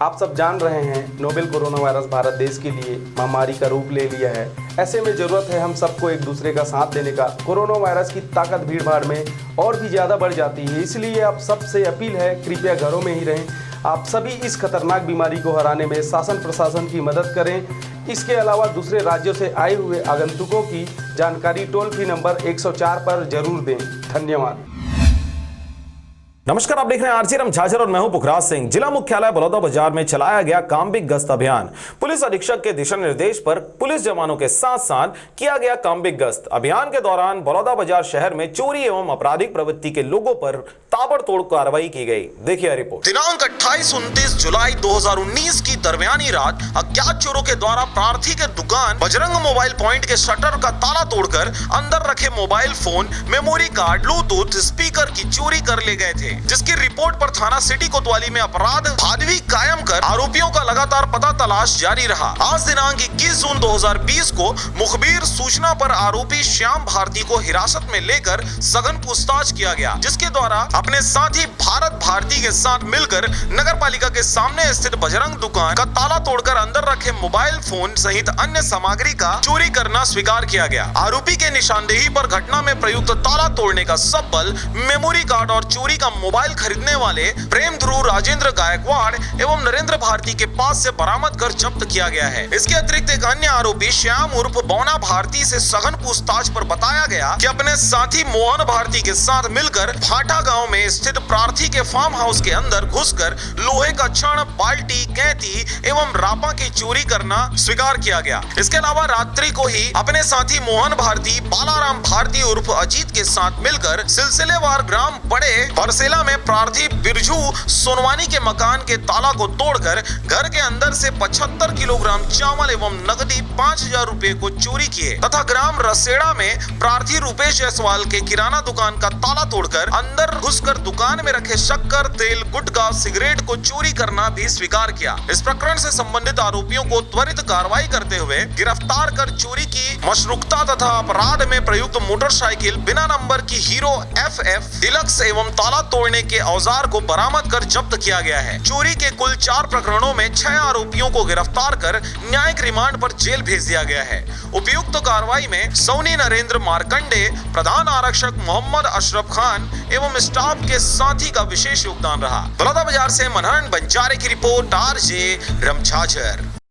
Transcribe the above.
आप सब जान रहे हैं नोवेल कोरोना वायरस भारत देश के लिए महामारी का रूप ले लिया है। ऐसे में जरूरत है हम सबको एक दूसरे का साथ देने का। कोरोना वायरस की ताकत भीड़ भाड़ में और भी ज़्यादा बढ़ जाती है, इसलिए आप सबसे अपील है कृपया घरों में ही रहें। आप सभी इस खतरनाक बीमारी को हराने में शासन प्रशासन की मदद करें। इसके अलावा दूसरे राज्यों से आए हुए आगंतुकों की जानकारी टोल फ्री नंबर 104 पर जरूर दें। धन्यवाद। नमस्कार, आप देख रहे हैं आरजे रमझाझर और मैं हूं पुखराज सिंह। जिला मुख्यालय बलौदाबाजार में चलाया गया काम्बिक गश्त अभियान। पुलिस अधीक्षक के दिशा निर्देश पर पुलिस जवानों के साथ साथ किया गया काम्बिक गश्त अभियान के दौरान बलौदाबाजार शहर में चोरी एवं आपराधिक प्रवृत्ति के लोगों पर ताबड़तोड़ कार्रवाई की गई। देखिए रिपोर्ट। दिनांक 28-29 जुलाई 2019 की दरमियानी रात अज्ञात चोरों के द्वारा प्रार्थी के दुकान बजरंग मोबाइल पॉइंट के शटर का ताला तोड़कर अंदर रखे mobile phone, memory card, Bluetooth speaker की चोरी कर ले गए थे, जिसकी रिपोर्ट पर थाना सिटी कोतवाली में अपराध भादवी कायम कर आरोपियों का लगातार पता तलाश जारी रहा। आज दिनांक 21 जून 2020 को मुखबिर सूचना पर आरोपी श्याम भारती को हिरासत में लेकर सघन पूछताछ किया गया, जिसके द्वारा अपने साथी भारत भारती के साथ मिलकर नगर पालिका के सामने स्थित बजरंग दुकान का ताला तोड़कर अंदर रखे मोबाइल फोन सहित अन्य सामग्री का चोरी करना स्वीकार किया गया। आरोपी के निशानदेही पर घटना में प्रयुक्त ताला तोड़ने का सब बल, मेमोरी कार्ड और चोरी का मोबाइल खरीदने वाले प्रेम ध्रुव राजेंद्र गायकवाड़ एवं नरेंद्र भारती के पास से बरामद कर जब्त किया गया है। इसके अतिरिक्त एक अन्य आरोपी श्याम उर्फ बौना भारती से सघन पूछताछ पर बताया गया कि अपने साथी मोहन भारती के साथ मिलकर फाटा गांव में स्थित प्रार्थी के फार्म हाउस के अंदर घुसकर लोहे का छड़, बाल्टी, कैंती एवं रापा की चोरी करना स्वीकार किया गया। इसके अलावा रात्रि को ही अपने साथी मोहन भारती बालाराम भारती उर्फ अजीत के साथ मिलकर सिलसिलेवार ग्राम बड़े बरसेला में प्रार्थी बिरजू सोनवानी के मकान के ताला को तोड़कर घर के अंदर से 75 किलोग्राम चावल एवं नकदी 5000 रुपए को चोरी किए तथा ग्राम रसेड़ा में प्रार्थी रूपेश जायसवाल के किराना दुकान का ताला तोड़कर अंदर घुसकर दुकान में रखे शक्कर, तेल, गुटखा, सिगरेट को चोरी करना भी स्वीकार किया। इस प्रकरण से संबंधित आरोपियों को त्वरित कार्रवाई करते हुए गिरफ्तार कर चोरी की मशरूकता तथा अपराध में प्रयुक्त मोटरसाइकिल बिना नंबर की हीरो FF डिलक्स एवं ताला तोड़ने के औजार को बरामद कर जब्त किया गया है। चोरी के कुल 4 प्रकरणों में 6 आरोपियों को गिरफ्तार कर न्यायिक रिमांड पर जेल भेज दिया गया है। उपयुक्त कार्रवाई में सौनी नरेंद्र मार्कंडे, प्रधान आरक्षक मोहम्मद अशरफ खान एवं स्टाफ के साथी का विशेष योगदान रहा। बलौदाबाजार से मनहरन बंजारे की रिपोर्ट, आरजे रमझाझर।